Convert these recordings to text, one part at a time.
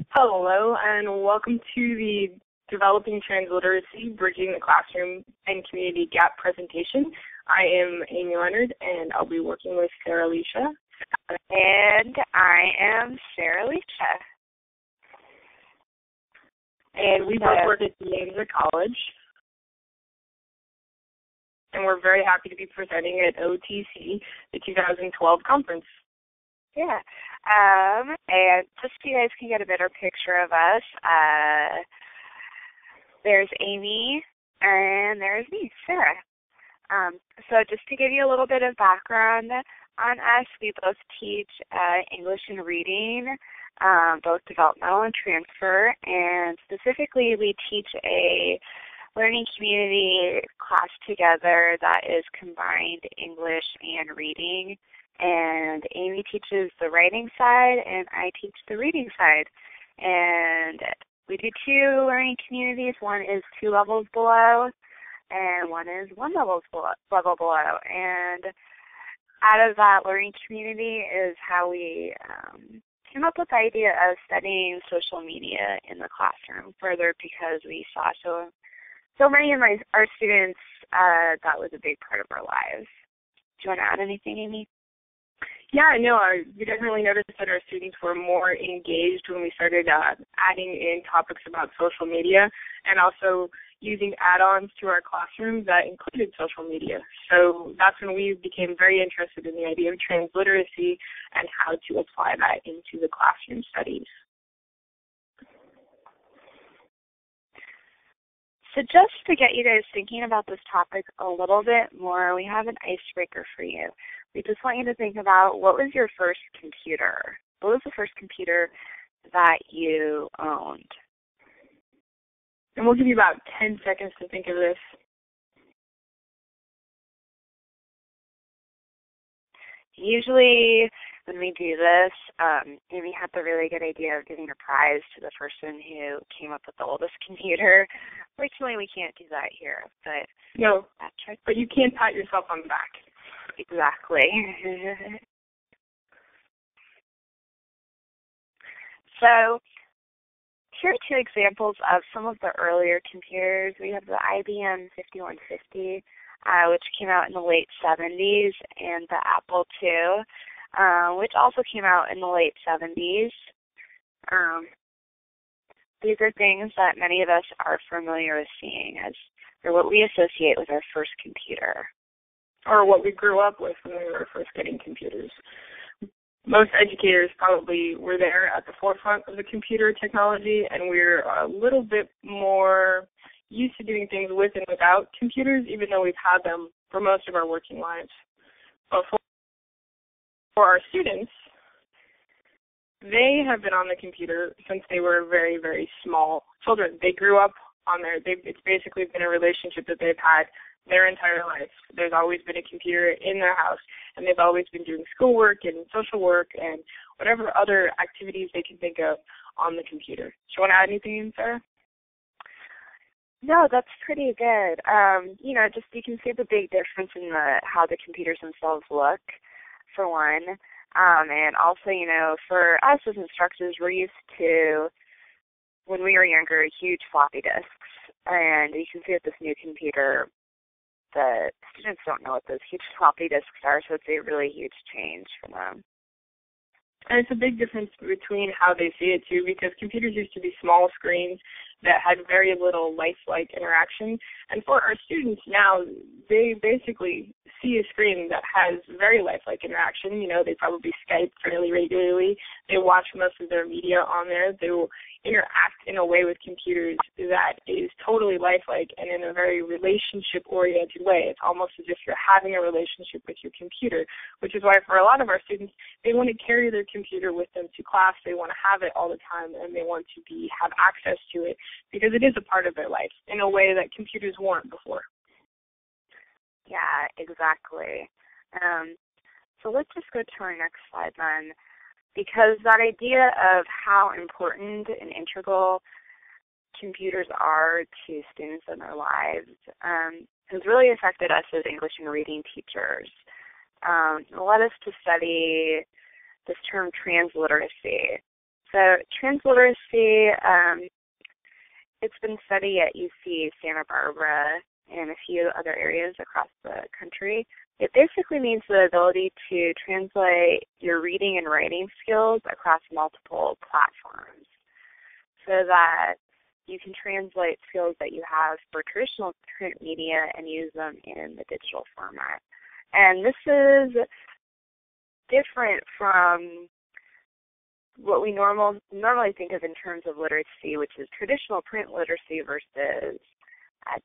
Hello, and welcome to the Developing Transliteracy, Bridging the Classroom and Community Gap presentation. I am Amy Leonard, and I'll be working with Sarah Lisha. And I am Sarah Lisha. And we both work at DeAnza College. And we're very happy to be presenting at OTC, the 2012 conference. Yeah. And just so you guys can get a better picture of us, there's Amy and there's me, Sarah. So just to give you a little bit of background on us, we both teach English and reading, both developmental and transfer, and specifically we teach a learning community class together that is combined English and reading. And Amy teaches the writing side, and I teach the reading side. And we do two learning communities. One is 2 levels below, and one is 1 level below. And out of that learning community is how we came up with the idea of studying social media in the classroom further, because we saw so many of our students, that was a big part of our lives. Do you want to add anything, Amy? Yeah, no, we definitely noticed that our students were more engaged when we started adding in topics about social media and also using add-ons to our classrooms that included social media. So that's when we became very interested in the idea of transliteracy and how to apply that into the classroom studies. So just to get you guys thinking about this topic a little bit more, we have an icebreaker for you. We just want you to think about, what was your first computer? What was the first computer that you owned? And we'll give you about 10 seconds to think of this. Usually when we do this, Amy had the really good idea of giving a prize to the person who came up with the oldest computer. Fortunately, we can't do that here. But no, but you can pat yourself on the back. Exactly. So here are 2 examples of some of the earlier computers. We have the IBM 5150, which came out in the late 70s, and the Apple II, which also came out in the late 70s. These are things that many of us are familiar with seeing as they're what we associate with our first computer. Or what we grew up with when we were first getting computers. Most educators probably were there at the forefront of the computer technology, and we're a little bit more used to doing things with and without computers, even though we've had them for most of our working lives. But for our students, they have been on the computer since they were very, very small children. They grew up on there. It's basically been a relationship that they've had their entire life. There's always been a computer in their house, and they've always been doing schoolwork and social work and whatever other activities they can think of on the computer. Do you want to add anything in, Sarah? No, that's pretty good. Just you can see the big difference in how the computers themselves look, for one. And also, for us as instructors, we're used to, when we were younger, huge floppy disks. And you can see with this new computer, the students don't know what those huge floppy disks are, so it's a really huge change for them. And it's a big difference between how they see it, too, because computers used to be small screens that had very little lifelike interaction. And for our students now, they basically see a screen that has very lifelike interaction. They probably Skype fairly regularly. They watch most of their media on there. They will interact in a way with computers that is totally lifelike and in a very relationship-oriented way. It's almost as if you're having a relationship with your computer, which is why for a lot of our students, they want to carry their computer with them to class. They want to have it all the time, and they want to have access to it because it is a part of their life in a way that computers weren't before. Yeah, exactly. So let's just go to our next slide then, because that idea of how important and integral computers are to students in their lives has really affected us as English and reading teachers. It led us to study this term transliteracy. So transliteracy, it's been studied at UC Santa Barbara and a few other areas across the country. It basically means the ability to translate your reading and writing skills across multiple platforms so that you can translate skills that you have for traditional print media and use them in the digital format. And this is different from what we normally think of in terms of literacy, which is traditional print literacy versus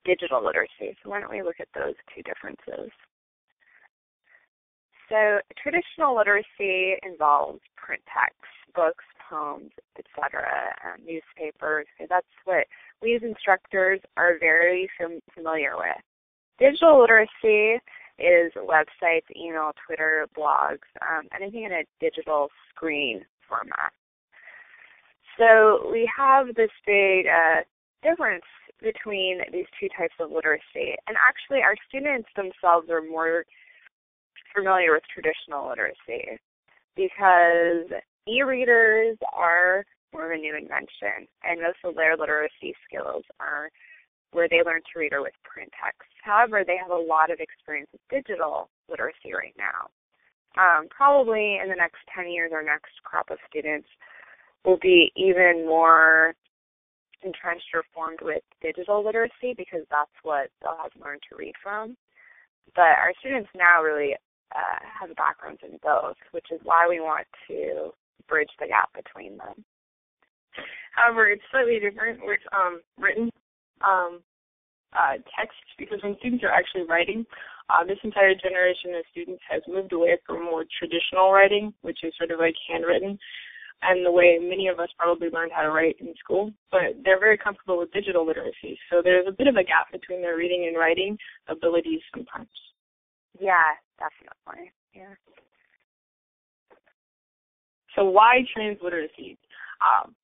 digital literacy. So why don't we look at those two differences? So traditional literacy involves print texts, books, poems, etc., newspapers. That's what we as instructors are very familiar with. Digital literacy is websites, email, Twitter, blogs, anything in a digital screen format. So we have this big difference between these two types of literacy. And actually our students themselves are more familiar with traditional literacy because e-readers are more of a new invention, and most of their literacy skills are where they learn to read or with print text. However, they have a lot of experience with digital literacy right now. Probably in the next 10 years, our next crop of students will be even more entrenched or formed with digital literacy because that's what they'll have learned to read from. But our students now really have backgrounds in both, which is why we want to bridge the gap between them. However, it's slightly different with written text, because when students are actually writing, this entire generation of students has moved away from more traditional writing, which is sort of like handwritten, and the way many of us probably learned how to write in school, but they're very comfortable with digital literacy. So there's a bit of a gap between their reading and writing abilities sometimes. Yeah, definitely. Yeah. So why transliteracy?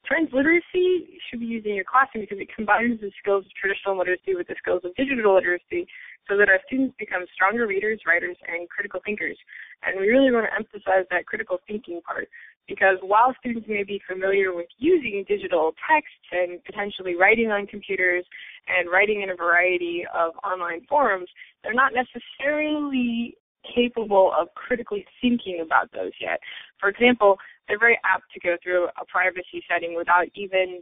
Transliteracy should be used in your classroom because it combines the skills of traditional literacy with the skills of digital literacy so that our students become stronger readers, writers, and critical thinkers. And we really want to emphasize that critical thinking part because while students may be familiar with using digital text and potentially writing on computers and writing in a variety of online forums, they're not necessarily capable of critically thinking about those yet. For example, they're very apt to go through a privacy setting without even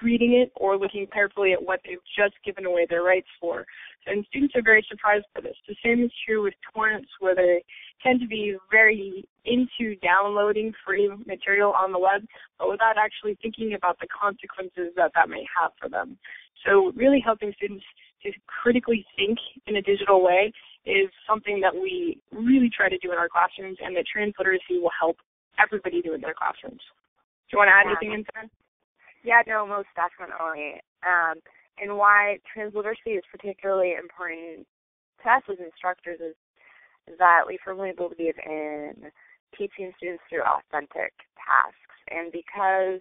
reading it or looking carefully at what they've just given away their rights for. And students are very surprised by this. The same is true with torrents, where they tend to be very into downloading free material on the web, but without actually thinking about the consequences that that may have for them. So really helping students to critically think in a digital way is something that we really try to do in our classrooms, and that transliteracy will help everybody do in their classrooms. Do you want to add anything into that? Yeah, no, most definitely. And why transliteracy is particularly important to us as instructors is that we firmly believe in teaching students through authentic tasks. And because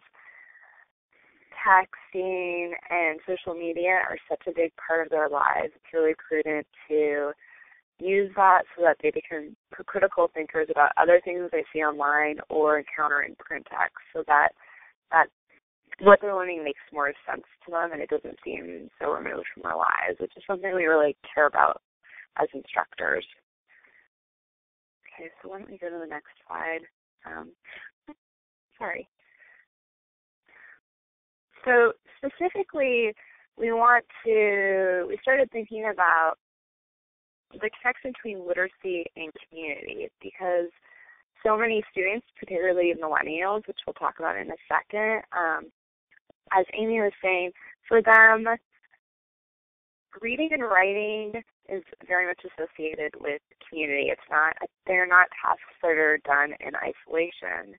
texting and social media are such a big part of their lives, it's really prudent to use that so that they become critical thinkers about other things they see online or encounter in print text, so that what they're learning makes more sense to them and it doesn't seem so removed from their lives, which is something we really care about as instructors. Okay, so why don't we go to the next slide? Sorry. So specifically, we started thinking about the connection between literacy and community, because so many students, particularly millennials, which we'll talk about in a second, as Amy was saying, for them, reading and writing is very much associated with community. They're not tasks that are done in isolation.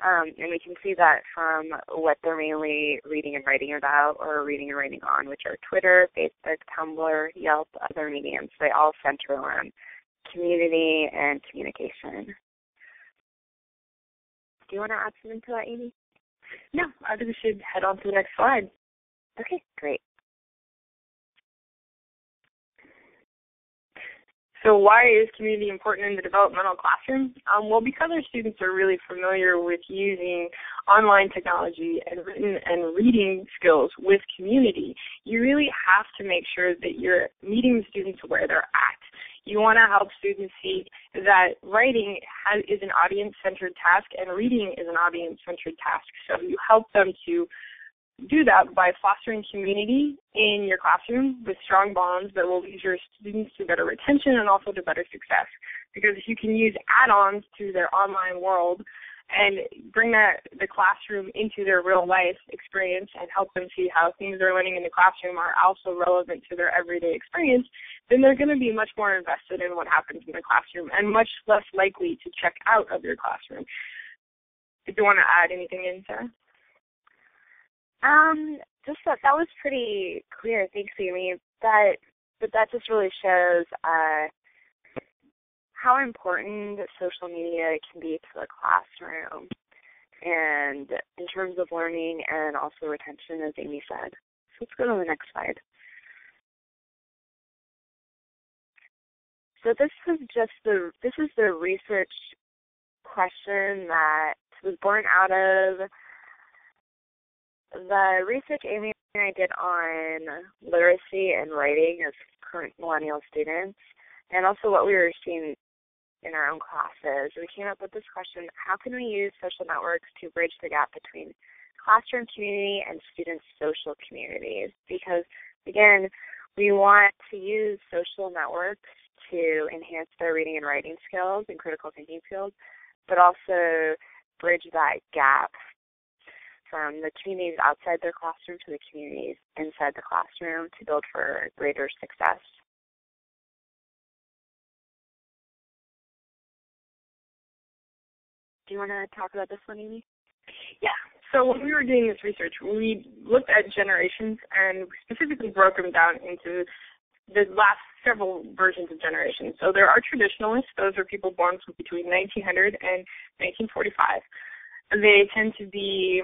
And we can see that from what they're mainly reading and writing about or reading and writing on, which are Twitter, Facebook, Tumblr, Yelp, other mediums. They all center on community and communication. Do you want to add something to that, Amy? No, I think we should head on to the next slide. Okay, great. So why is community important in the developmental classroom? Well, because our students are really familiar with using online technology and written and reading skills with community, you really have to make sure that you're meeting the students where they're at. You want to help students see that writing is an audience-centered task and reading is an audience-centered task. So you help them to do that by fostering community in your classroom with strong bonds that will lead your students to better retention and also to better success. Because if you can use add-ons to their online world and bring the classroom into their real life experience and help them see how things they're learning in the classroom are also relevant to their everyday experience, then they're going to be much more invested in what happens in the classroom and much less likely to check out of your classroom. If you want to add anything in, Sarah? Just that was pretty clear. Thanks, Amy. But that just really shows how important social media can be to the classroom, and in terms of learning and also retention, as Amy said. So let's go to the next slide. So this is the research question that was born out of the research Amy and I did on literacy and writing as current millennial students, and also what we were seeing in our own classes. We came up with this question: how can we use social networks to bridge the gap between classroom community and students' social communities? Because, again, we want to use social networks to enhance their reading and writing skills and critical thinking skills, but also bridge that gap from the communities outside their classroom to the communities inside the classroom to build for greater success. Do you want to talk about this one, Amy? Yeah. So when we were doing this research, we looked at generations and specifically broke them down into the last several versions of generations. So there are traditionalists. Those are people born between 1900 and 1945. They tend to be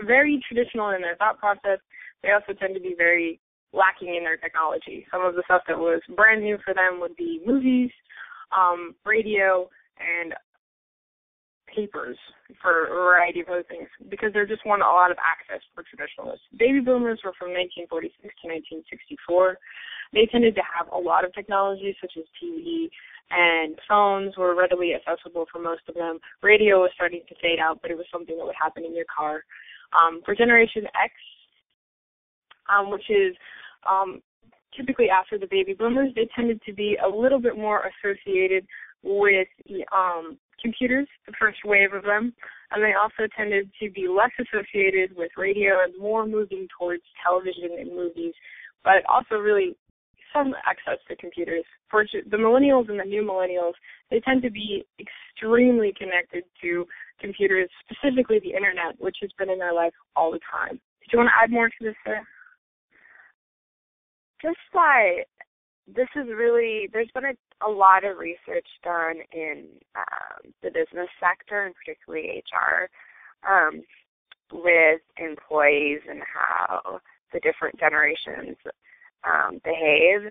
very traditional in their thought process. They also tend to be very lacking in their technology. Some of the stuff that was brand new for them would be movies, radio, and papers for a variety of other things, because they just want a lot of access for traditionalists. Baby boomers were from 1946 to 1964. They tended to have a lot of technology, such as TV, and phones were readily accessible for most of them. Radio was starting to fade out, but it was something that would happen in your car. For Generation X, which is typically after the baby boomers, they tended to be a little bit more associated with computers, the first wave of them, and they also tended to be less associated with radio and more moving towards television and movies, but also really some access to computers. For the millennials and the new millennials, they tend to be extremely connected to computers, specifically the internet, which has been in their life all the time. Did you want to add more to this, Sarah? Just that this is really, there's been a lot of research done in the business sector, and particularly HR, with employees and how the different generations behave,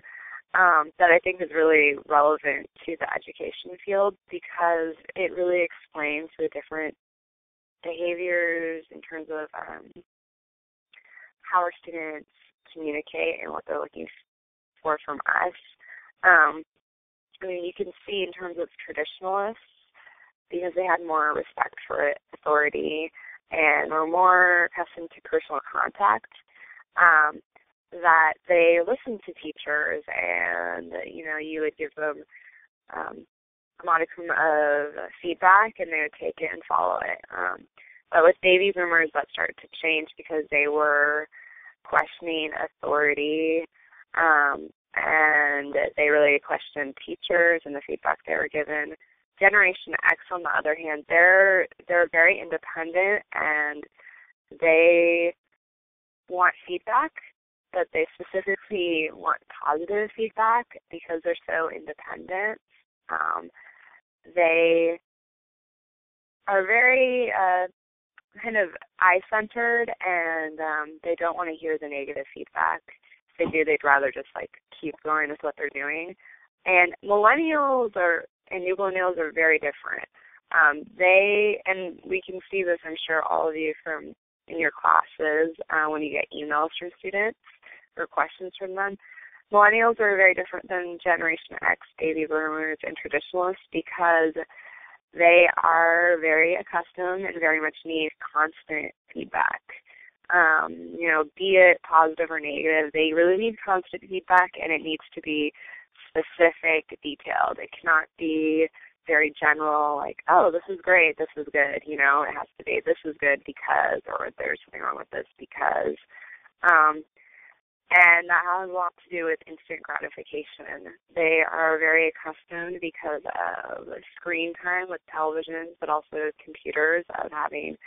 that I think is really relevant to the education field, because it really explains the different behaviors in terms of how our students communicate and what they're looking for from us. I mean, you can see in terms of traditionalists, because they had more respect for authority and were more accustomed to personal contact, that they listened to teachers, and, you know, you would give them a modicum of feedback and they would take it and follow it. But with baby boomers, that started to change because they were questioning authority, and they really questioned teachers and the feedback they were given. Generation X, on the other hand, they're very independent, and they want feedback, but they specifically want positive feedback because they're so independent. They are very kind of eye-centered, and they don't want to hear the negative feedback. If they do, they'd rather just, like, keep going with what they're doing. And millennials and new millennials are very different. And we can see this, I'm sure all of you from in your classes when you get emails from students or questions from them. Millennials are very different than Generation X, baby boomers, and traditionalists because they are very accustomed and very much need constant feedback. Be it positive or negative, they really need constant feedback, and it needs to be specific, detailed. It cannot be very general, like, oh, this is great, this is good. It has to be, this is good because, or there's something wrong with this because. And that has a lot to do with instant gratification. They are very accustomed because of screen time with televisions, but also computers, of having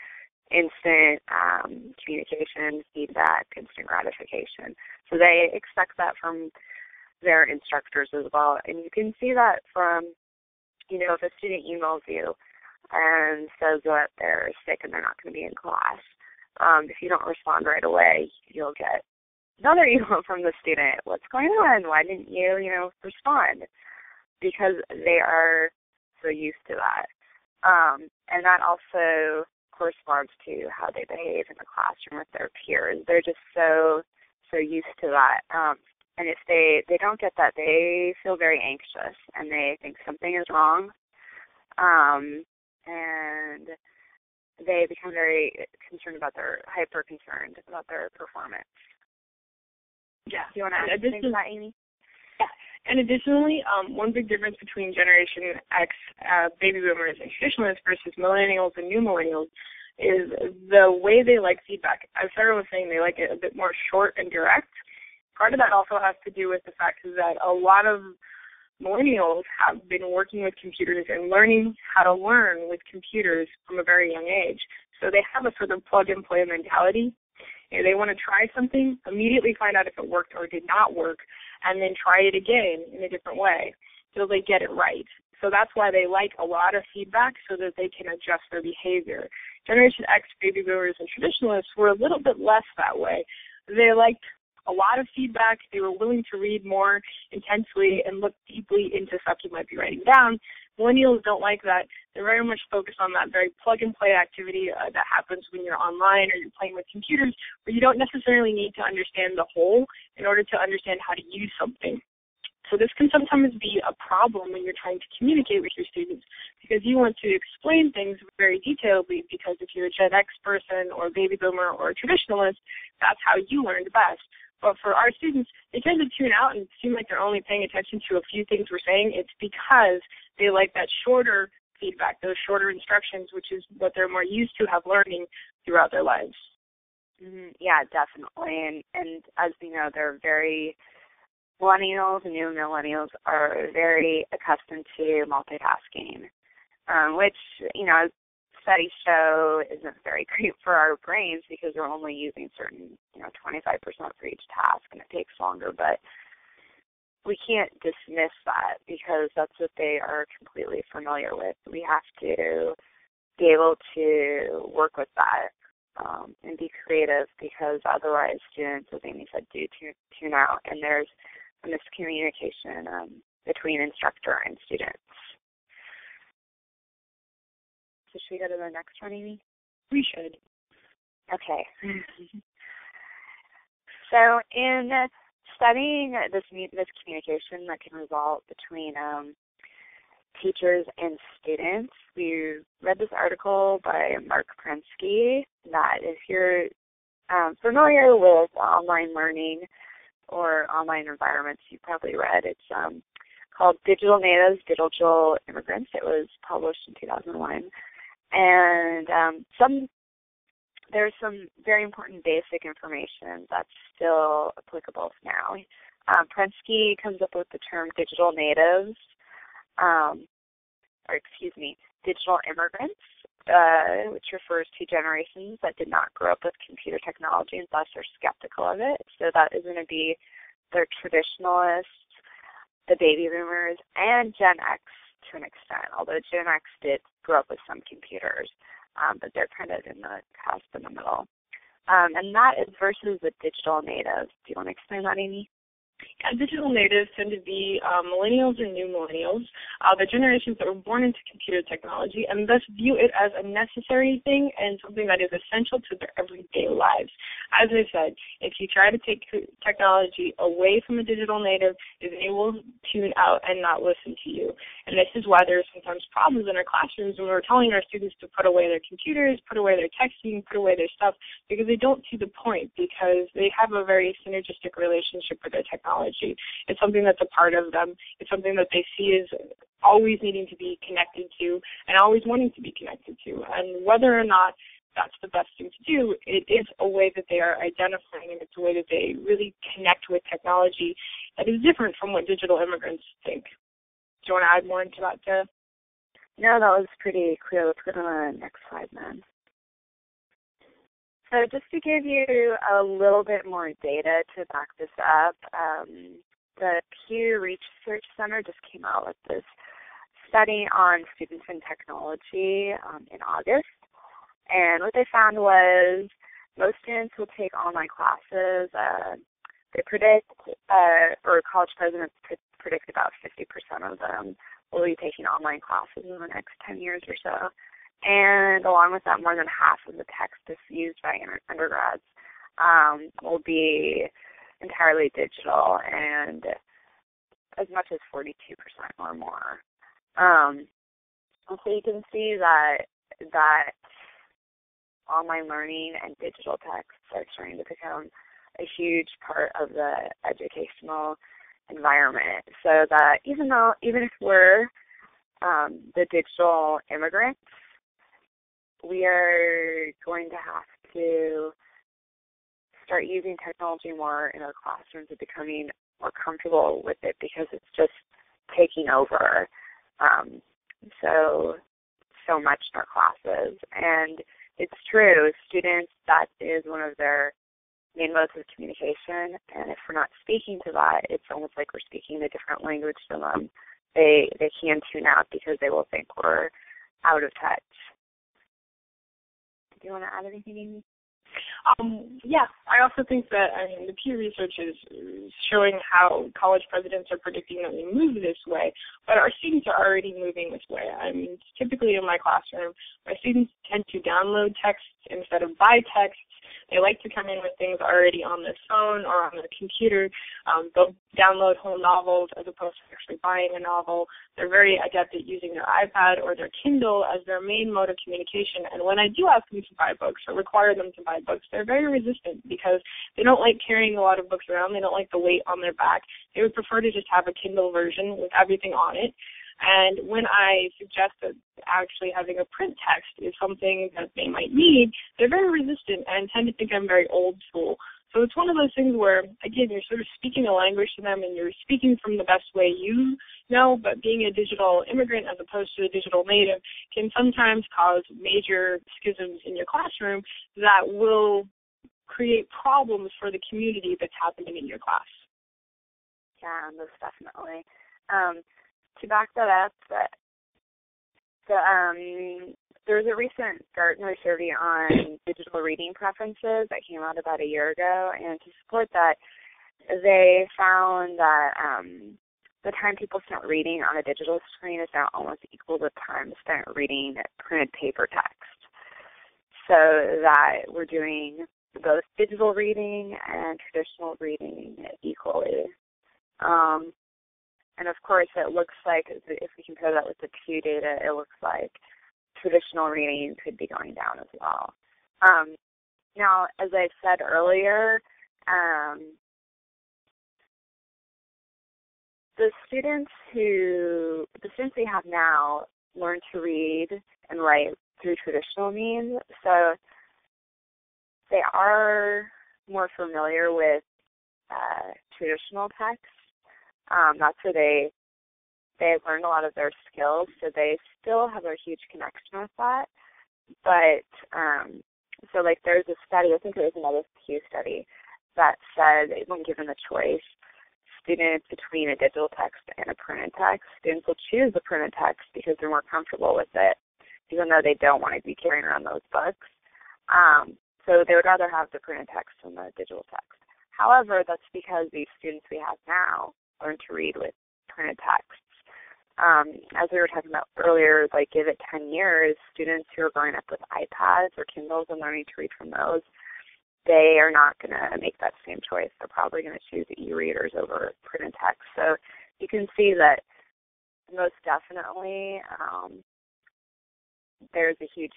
instant communication, feedback, instant gratification. So they expect that from their instructors as well. And you can see that from, if a student emails you and says that they're sick and they're not going to be in class, if you don't respond right away, you'll get another email from the student. What's going on? Why didn't you, respond? Because they are so used to that. And that also corresponds to how they behave in the classroom with their peers. They're just so used to that. And if they don't get that, they feel very anxious and they think something is wrong. And they become very concerned about hyper-concerned about their performance. Yeah. Do you want to add anything to that, Amy? Yeah. And additionally, one big difference between Generation X, baby boomers, and traditionalists versus millennials and new millennials is the way they like feedback. As Sarah was saying, they like it a bit more short and direct. Part of that also has to do with the fact that a lot of millennials have been working with computers and learning how to learn with computers from a very young age. So they have a sort of plug-and-play mentality. They want to try something, immediately find out if it worked or did not work, and then try it again in a different way till they get it right. So that's why they like a lot of feedback so that they can adjust their behavior. Generation X, baby boomers, and traditionalists were a little bit less that way. They liked a lot of feedback. They were willing to read more intensely and look deeply into stuff you might be writing down. Millennials don't like that. They're very much focused on that very plug-and-play activity that happens when you're online or you're playing with computers, where you don't necessarily need to understand the whole in order to understand how to use something. So this can sometimes be a problem when you're trying to communicate with your students because you want to explain things very detailedly because if you're a Gen X person or a baby boomer or a traditionalist, that's how you learned best. But for our students, they tend to tune out and seem like they're only paying attention to a few things we're saying. It's because they like that shorter feedback, those shorter instructions, which is what they're more used to have learning throughout their lives. Mm-hmm. Yeah, definitely. And as we know, millennials and new millennials are very accustomed to multitasking, which, studies show isn't very great for our brains because we're only using certain, 25% for each task and it takes longer. But we can't dismiss that because that's what they are completely familiar with. We have to be able to work with that and be creative because otherwise students, as Amy said, do tune out and there's a miscommunication between instructor and students. So should we go to the next one, Amy? We should. Okay. So in studying this communication that can result between teachers and students, we read this article by Mark Prensky that if you're familiar with online learning or online environments, you probably read. It's called Digital Natives, Digital Immigrants. It was published in 2001. And there's some very important basic information that's still applicable now. Prensky comes up with the term digital natives, digital immigrants, which refers to generations that did not grow up with computer technology and thus are skeptical of it. So that is going to be the traditionalists, the baby boomers, and Gen X to an extent, although Gen X did grow up with some computers, but they're kind of in the cusp in the middle. And that is versus the digital natives. Do you want to explain that, Amy? Yeah, digital natives tend to be millennials and new millennials, the generations that were born into computer technology and thus view it as a necessary thing and something that is essential to their everyday lives. As I said, if you try to take technology away from a digital native, they will tune out and not listen to you. And this is why there are sometimes problems in our classrooms when we're telling our students to put away their computers, put away their texting, put away their stuff, because they don't see the point, because they have a very synergistic relationship with their technology. It's something that's a part of them. It's something that they see as always needing to be connected to and always wanting to be connected to. And whether or not that's the best thing to do, it is a way that they are identifying, and it's a way that they really connect with technology that is different from what digital immigrants think. Do you want to add more into that, Sarah? No, that was pretty clear. Let's go to the next slide, then. So just to give you a little bit more data to back this up, the PEW Research Center just came out with this study on students in technology in August. And what they found was most students will take online classes. They predict, or college presidents predict about 50% of them will be taking online classes in the next 10 years or so. And along with that, more than half of the text that's used by undergrads will be entirely digital, and as much as 42% or more. So you can see that online learning and digital texts are starting to become a huge part of the educational environment. So that even if we're the digital immigrants, we are going to have to start using technology more in our classrooms and becoming more comfortable with it, because it's just taking over so much in our classes. And it's true, students, that is one of their main modes of communication, and if we're not speaking to that, it's almost like we're speaking a different language to them. They can tune out because they will think we're out of touch. Do you want to add anything, Amy? Yeah, I also think that the Pew research is showing how college presidents are predicting that we move this way, but our students are already moving this way. Typically in my classroom, my students tend to download texts instead of buy texts. They like to come in with things already on their phone or on their computer. They'll download whole novels as opposed to actually buying a novel. They're very adept at using their iPad or their Kindle as their main mode of communication. And when I do ask them to buy books or require them to buy books, they're very resistant because they don't like carrying a lot of books around. They don't like the weight on their back. They would prefer to just have a Kindle version with everything on it. And when I suggest that actually having a print text is something that they might need, they're very resistant and tend to think I'm very old school. So it's one of those things where, again, you're sort of speaking a language to them and you're speaking from the best way you know, but being a digital immigrant as opposed to a digital native can sometimes cause major schisms in your classroom that will create problems for the community that's happening in your class. Yeah, most definitely. To back that up, there was a recent Gartner survey on digital reading preferences that came out about a year ago, and to support that, they found that the time people spent reading on a digital screen is now almost equal to the time spent reading printed paper text. So that we're doing both digital reading and traditional reading equally. And of course, it looks like, if we compare that with the Pew data, it looks like traditional reading could be going down as well. Now, as I said earlier, the students we have now learn to read and write through traditional means, so they are more familiar with traditional text. That's where they learned a lot of their skills, so they still have a huge connection with that. But, so like there's a study, I think there was another Pew study, that said when given the choice, students between a digital text and a printed text, students will choose the printed text because they're more comfortable with it, even though they don't want to be carrying around those books. So they would rather have the printed text than the digital text. However, that's because these students we have now learn to read with printed texts. As we were talking about earlier, like give it 10 years, students who are growing up with iPads or Kindles and learning to read from those, they are not going to make that same choice. They're probably going to choose e-readers over printed text. So you can see that most definitely there's a huge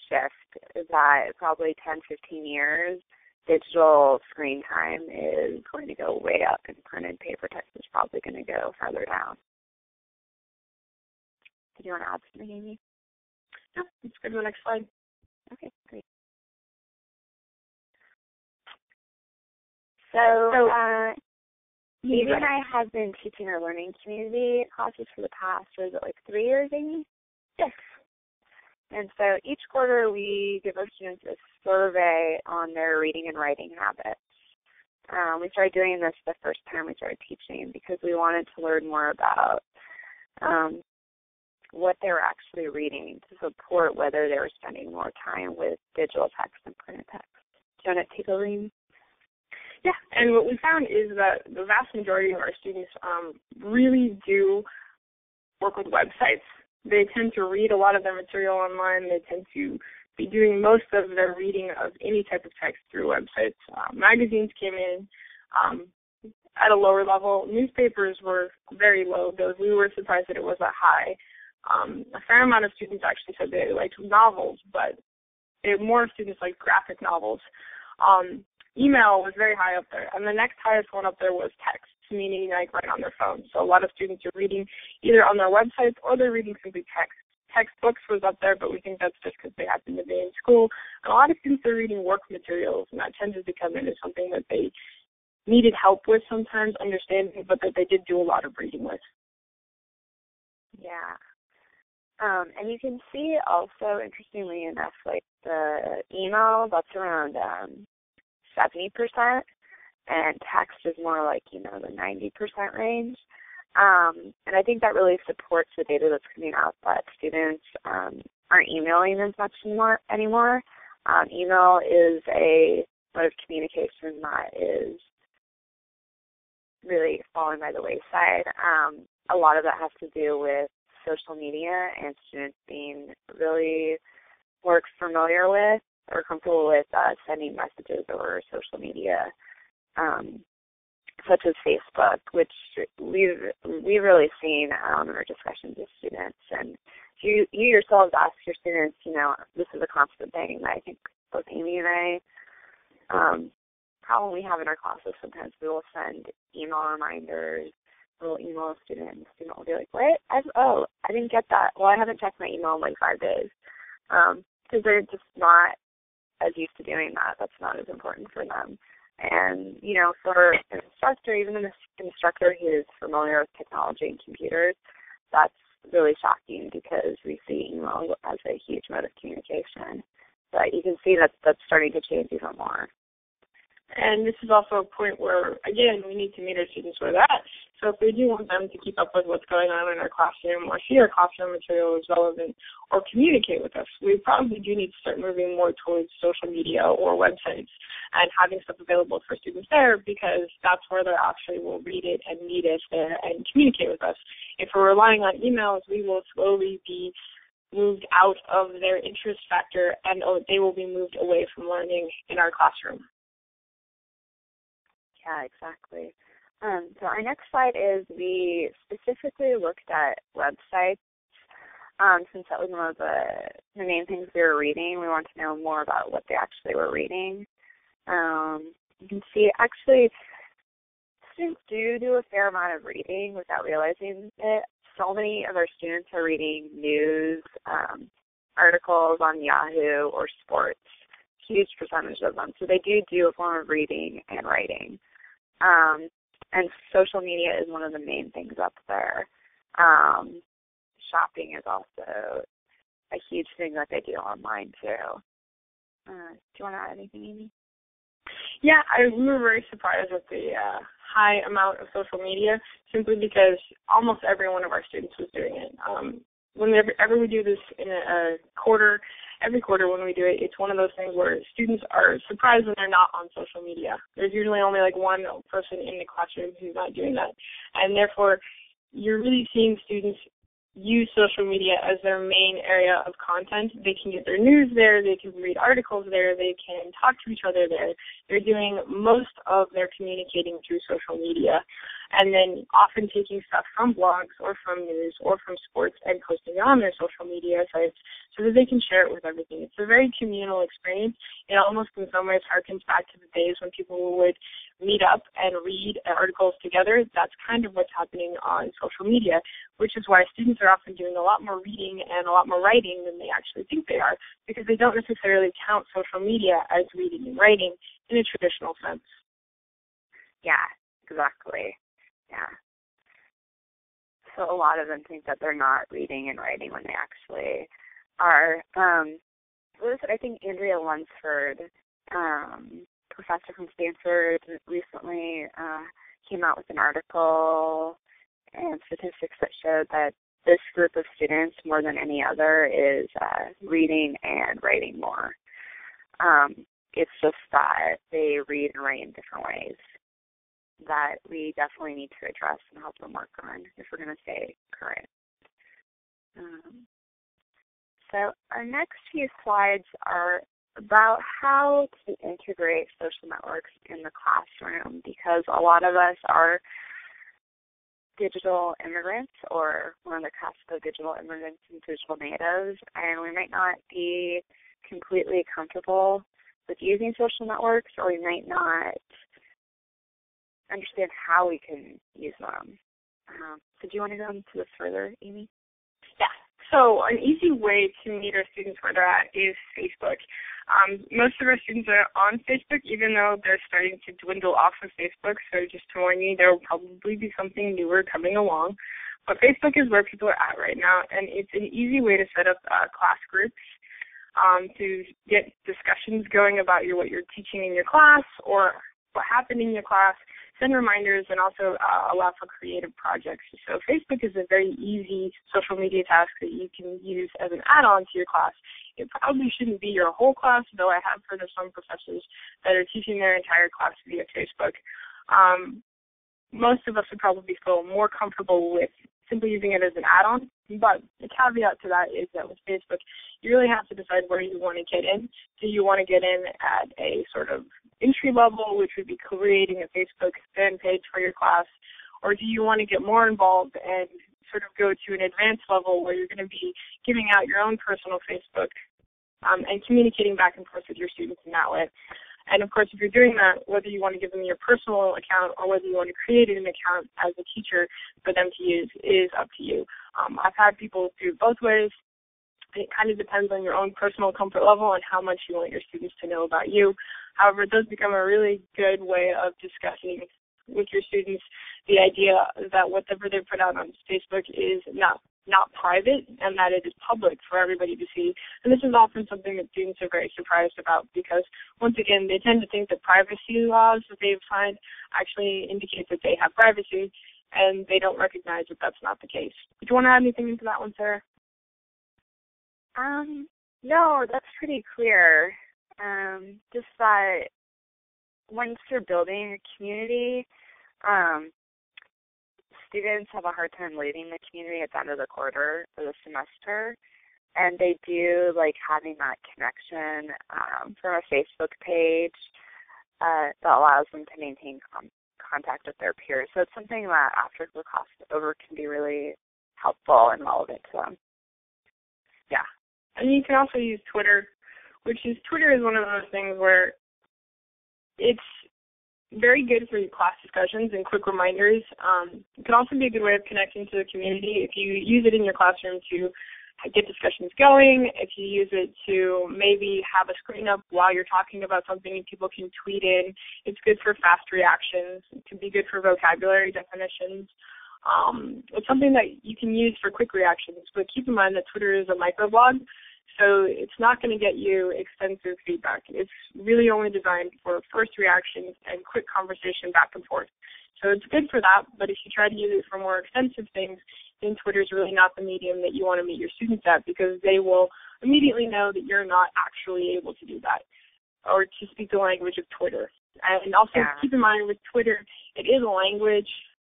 shift that probably 10, 15 years, digital screen time is going to go way up and printed paper text is probably going to go farther down. Did you want to add something, Amy? No, let's go to the next slide. Okay, great. So Amy and I have been teaching our learning community classes for the past, was it like 3 years, Amy? Yes. And so each quarter we give our students a survey on their reading and writing habits. We started doing this the first time we started teaching because we wanted to learn more about what they were actually reading to support whether they were spending more time with digital text and printed text. Do you want to take over, Amy? Yeah, and what we found is that the vast majority of our students really do work with websites. They tend to read a lot of their material online. They tend to be doing most of their reading of any type of text through websites. Magazines came in at a lower level. Newspapers were very low, though we were surprised that it was that high. A fair amount of students actually said they liked novels, but more students like graphic novels. Email was very high up there, and the next highest one up there was text, meaning like right on their phone. So a lot of students are reading either on their websites or they're reading simply text. Textbooks was up there, but we think that's just because they happen to be in school. And a lot of students are reading work materials, and that tends to become into something that they needed help with sometimes, understanding, but that they did do a lot of reading with. Yeah. And you can see also, interestingly enough, like the email, that's around 70%, and text is more like, the 90% range. And I think that really supports the data that's coming out that students aren't emailing as much anymore. Email is a mode of communication that is really falling by the wayside. A lot of that has to do with social media and students being really more familiar with or comfortable with sending messages over social media, such as Facebook, which we've really seen in our discussions with students. And you yourselves ask your students, this is a constant thing that I think both Amy and I probably have in our classes. Sometimes we will send email reminders. We'll email a student, and the student will be like, what? I didn't get that. Well, I haven't checked my email in like 5 days. Because they're just not as used to doing that. That's not as important for them. And, for an instructor, even an instructor who is familiar with technology and computers, that's really shocking because we see email as a huge mode of communication. But you can see that that's starting to change even more. And this is also a point where, again, we need to meet our students where they're at. So if we do want them to keep up with what's going on in our classroom or see our classroom material is relevant or communicate with us, we probably do need to start moving more towards social media or websites and having stuff available for students there, because that's where they actually will read it and need it and communicate with us. If we're relying on emails, we will slowly be moved out of their interest factor and they will be moved away from learning in our classroom. Yeah, exactly. So our next slide is we specifically looked at websites. Since that was one of the main things we were reading, we want to know more about what they actually were reading. You can see actually students do a fair amount of reading without realizing it. So many of our students are reading news, articles on Yahoo or sports, huge percentage of them. So they do a form of reading and writing. And social media is one of the main things up there. Shopping is also a huge thing that they do online too. Do you want to add anything, Amy? Yeah, we were very surprised at the high amount of social media, simply because almost every one of our students was doing it. Whenever we do this in a quarter, every quarter when we do it, it's one of those things where students are surprised when they're not on social media. There's usually only like one person in the classroom who's not doing that. And therefore, you're really seeing students use social media as their main area of content. They can get their news there, they can read articles there, they can talk to each other there. They're doing most of their communicating through social media, and then often taking stuff from blogs or from news or from sports and posting it on their social media sites so that they can share it with everything. It's a very communal experience. It almost in some ways harkens back to the days when people would meet up and read articles together. That's kind of what's happening on social media, which is why students are often doing a lot more reading and a lot more writing than they actually think they are, because they don't necessarily count social media as reading and writing in a traditional sense. Yeah, exactly. Yeah. So a lot of them think that they're not reading and writing when they actually are. I think Andrea Lunsford, professor from Stanford, recently came out with an article and statistics that showed that this group of students, more than any other, is reading and writing more. It's just that they read and write in different ways that we definitely need to address and help them work on if we're going to stay current. So our next few slides are about how to integrate social networks in the classroom, because a lot of us are digital immigrants, or we're on the cusp of digital immigrants and digital natives, and we might not be completely comfortable with using social networks, or we might not understand how we can use them. So do you want to go into this further, Amy? Yeah. So an easy way to meet our students where they're at is Facebook. Most of our students are on Facebook, even though they're starting to dwindle off of Facebook. So just to warn you, there will probably be something newer coming along. But Facebook is where people are at right now, and it's an easy way to set up class groups to get discussions going about what you're teaching in your class or what happened in your class, send reminders, and also allow for creative projects. So Facebook is a very easy social media task that you can use as an add-on to your class. It probably shouldn't be your whole class, though I have heard of some professors that are teaching their entire class via Facebook. Most of us would probably feel more comfortable with simply using it as an add-on, but the caveat to that is that with Facebook, you really have to decide where you want to get in. Do you want to get in at a sort of entry level, which would be creating a Facebook fan page for your class, or do you want to get more involved and sort of go to an advanced level where you're going to be giving out your own personal Facebook and communicating back and forth with your students in that way? And, of course, if you're doing that, whether you want to give them your personal account or whether you want to create an account as a teacher for them to use is up to you. I've had people do both ways. It kind of depends on your own personal comfort level and how much you want your students to know about you. However, it does become a really good way of discussing with your students the idea that whatever they put out on Facebook is not private and that it is public for everybody to see. And this is often something that students are very surprised about because, once again, they tend to think that privacy laws that they've signed actually indicate that they have privacy, and they don't recognize that that's not the case. Did you want to add anything into that one, Sarah? No, that's pretty clear. Just that once you're building a community, students have a hard time leaving the community at the end of the quarter or the semester, and they do like having that connection from a Facebook page that allows them to maintain contact with their peers. So it's something that after the class is over can be really helpful and relevant to them. Yeah. And you can also use Twitter, Twitter is one of those things where it's very good for your class discussions and quick reminders. It can also be a good way of connecting to the community if you use it in your classroom to get discussions going, if you use it to maybe have a screen up while you're talking about something and people can tweet in. It's good for fast reactions. It can be good for vocabulary definitions. It's something that you can use for quick reactions, but keep in mind that Twitter is a microblog, so it's not going to get you extensive feedback. It's really only designed for first reactions and quick conversation back and forth. So it's good for that, but if you try to use it for more extensive things, then Twitter is really not the medium that you want to meet your students at, because they will immediately know that you're not actually able to do that or to speak the language of Twitter. And also keep in mind with Twitter, it is a language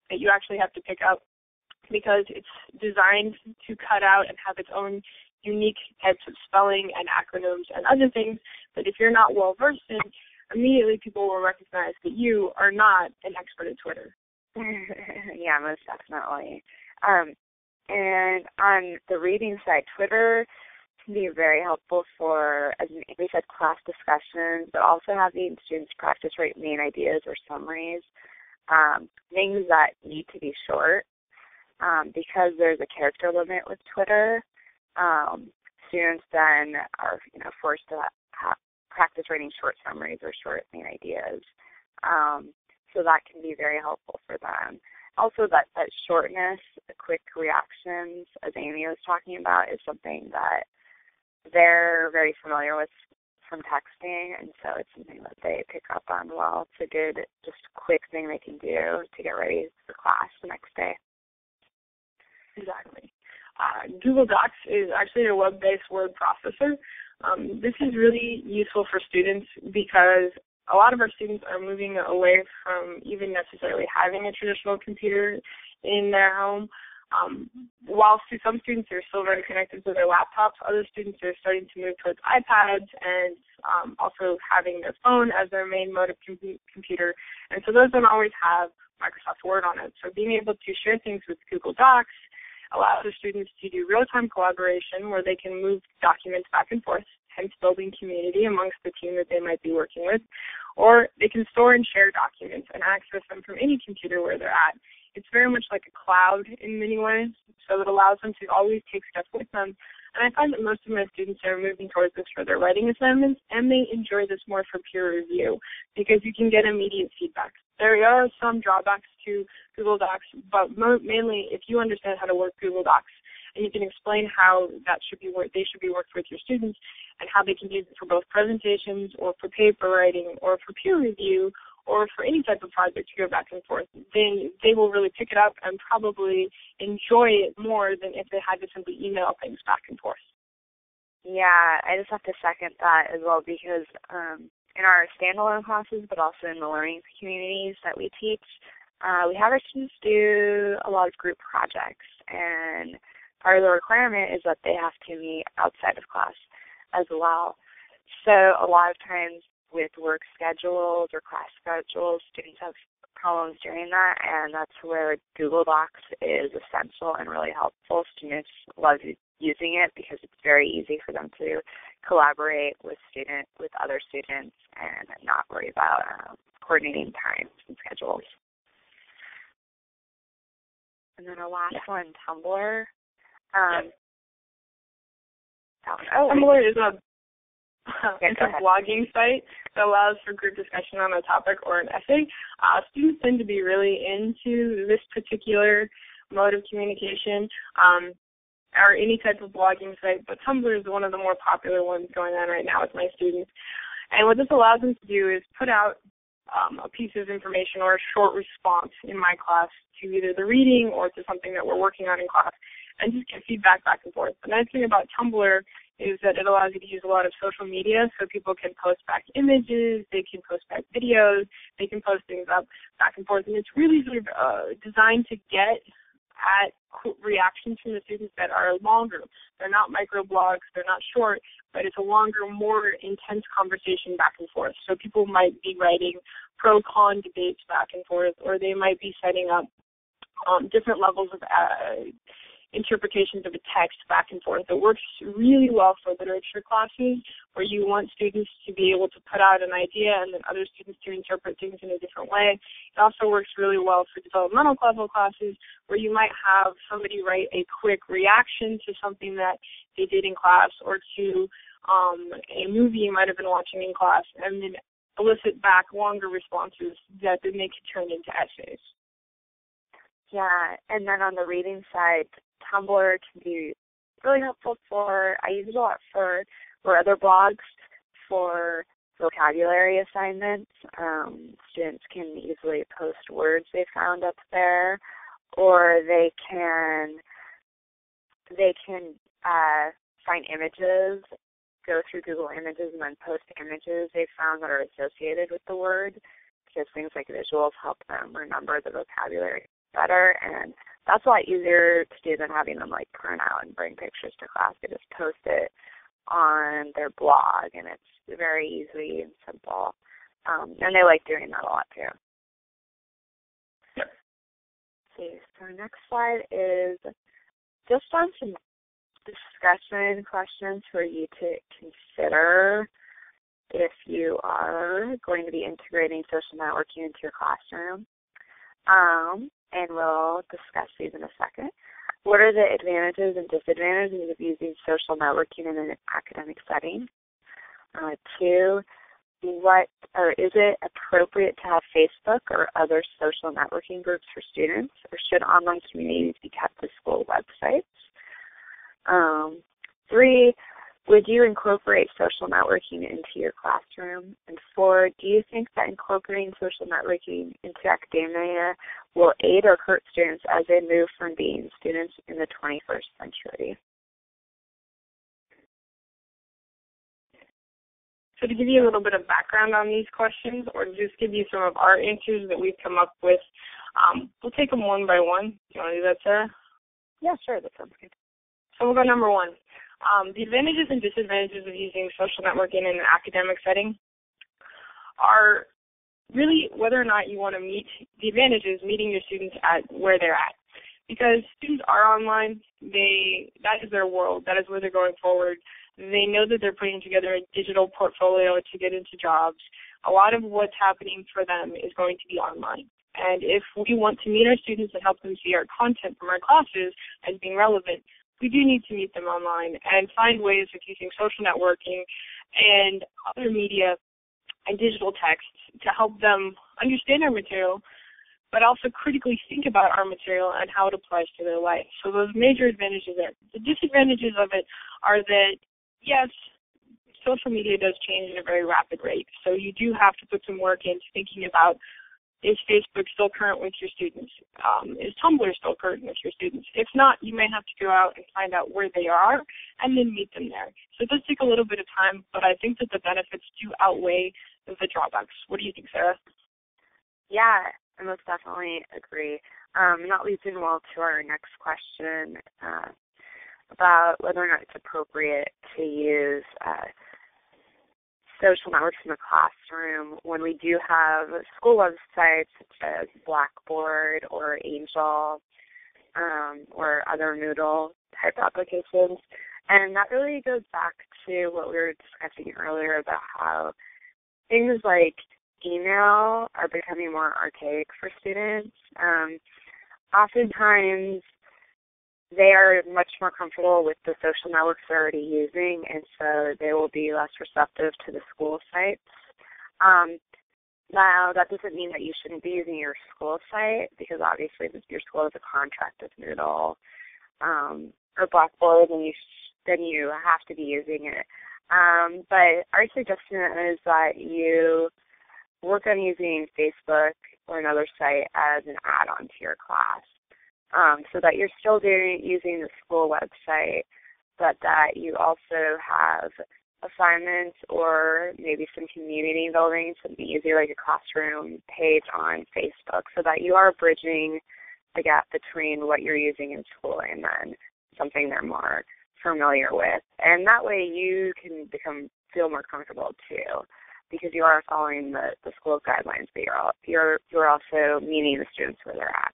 that you actually have to pick up because it's designed to cut out and have its own unique types of spelling and acronyms and other things that if you're not well versed in, immediately people will recognize that you are not an expert at Twitter. Yeah, most definitely. And on the reading side, Twitter can be very helpful for, as we said, class discussions, but also having students practice write main ideas or summaries, things that need to be short. Because there's a character limit with Twitter, students then are forced to practice writing short summaries or short main ideas. So that can be very helpful for them. Also, that shortness, the quick reactions, as Amy was talking about, is something that they're very familiar with from texting, and so it's something that they pick up on well. It's a good, just quick thing they can do to get ready for class the next day. Exactly. Google Docs is actually a web-based word processor. This is really useful for students because a lot of our students are moving away from even necessarily having a traditional computer in their home. While some students are still very connected to their laptops, other students are starting to move towards iPads and also having their phone as their main mode of computer. And so those don't always have Microsoft Word on it. So being able to share things with Google Docs allows the students to do real-time collaboration where they can move documents back and forth, hence building community amongst the team that they might be working with, or they can store and share documents and access them from any computer where they're at. It's very much like a cloud in many ways, so it allows them to always take stuff with them. And I find that most of my students are moving towards this for their writing assignments, and they enjoy this more for peer review because you can get immediate feedback. There are some drawbacks to Google Docs, but mainly if you understand how to work Google Docs and you can explain how they should be worked with your students and how they can use it for both presentations or for paper writing or for peer review or for any type of project to go back and forth, then they will really pick it up and probably enjoy it more than if they had to simply email things back and forth. Yeah, I just have to second that as well because in our standalone classes, but also in the learning communities that we teach, we have our students do a lot of group projects, and part of the requirement is that they have to meet outside of class as well. So a lot of times with work schedules or class schedules, students have problems doing that, and that's where Google Docs is essential and really helpful. Students love using it because it's very easy for them to collaborate with other students and not worry about coordinating times and schedules. And then our last one, Tumblr. Tumblr is it's a blogging site that allows for group discussion on a topic or an essay. Students tend to be really into this particular mode of communication or any type of blogging site, but Tumblr is one of the more popular ones going on right now with my students. And what this allows them to do is put out a piece of information or a short response in my class to either the reading or to something that we're working on in class and just get feedback back and forth. The nice thing about Tumblr is that it allows you to use a lot of social media, so people can post back images, they can post back videos, they can post things up back and forth, and it's really sort of designed to get at reactions from the students that are longer. They're not microblogs, they're not short, but it's a longer, more intense conversation back and forth. So people might be writing pro-con debates back and forth, or they might be setting up different levels of interpretations of a text back and forth. It works really well for literature classes where you want students to be able to put out an idea and then other students to interpret things in a different way. It also works really well for developmental level classes where you might have somebody write a quick reaction to something that they did in class or to a movie you might have been watching in class and then elicit back longer responses that then they could turn into essays. Yeah, and then on the reading side, Tumblr can be really helpful I use it a lot for other blogs for vocabulary assignments. Students can easily post words they found up there, or they can find images, go through Google Images and then post images they found that are associated with the word, because things like visuals help them remember the vocabulary better, and that's a lot easier to do than having them like print out and bring pictures to class. They just post it on their blog, and it's very easy and simple, and they like doing that a lot too. Yep. Okay, so our next slide is just on some discussion questions for you to consider if you are going to be integrating social networking into your classroom. And we'll discuss these in a second. What are the advantages and disadvantages of using social networking in an academic setting? 2, is it appropriate to have Facebook or other social networking groups for students, or should online communities be kept to school websites? 3, would you incorporate social networking into your classroom? And 4, do you think that incorporating social networking into academia will aid or hurt students as they move from being students in the 21st century? So to give you a little bit of background on these questions, or just give you some of our answers that we've come up with, we'll take them one by one. Do you want to do that, Sarah? Yeah, sure. That sounds good. So we'll go number 1. The advantages and disadvantages of using social networking in an academic setting are really whether or not you want to meet the advantages, meeting your students at where they're at. Because students are online, that is their world, that is where they're going forward. They know that they're putting together a digital portfolio to get into jobs. A lot of what's happening for them is going to be online. And if we want to meet our students and help them see our content from our classes as being relevant, we do need to meet them online and find ways of using social networking and other media and digital texts to help them understand our material, but also critically think about our material and how it applies to their life. So those major advantages there. The disadvantages of it are that, yes, social media does change at a very rapid rate. So you do have to put some work into thinking about, is Facebook still current with your students? Is Tumblr still current with your students? If not, you may have to go out and find out where they are and then meet them there. So it does take a little bit of time, but I think that the benefits do outweigh the drawbacks. What do you think, Sarah? Yeah, I most definitely agree. That leads in well to our next question about whether or not it's appropriate to use social networks in the classroom when we do have school websites such as Blackboard or Angel or other Moodle type applications. And that really goes back to what we were discussing earlier about how things like email are becoming more archaic for students. Oftentimes, they are much more comfortable with the social networks they're already using, and so they will be less receptive to the school sites. Now, that doesn't mean that you shouldn't be using your school site, because obviously your school has a contract with Moodle or Blackboard, and then you have to be using it. But our suggestion is that you work on using Facebook or another site as an add-on to your class. So that you're still using the school website, but that you also have assignments or maybe some community building, something easy like a classroom page on Facebook, so that you are bridging the gap between what you're using in school and then something they're more familiar with. And that way you can feel more comfortable too, because you are following the school's guidelines, but you're also meeting the students where they're at.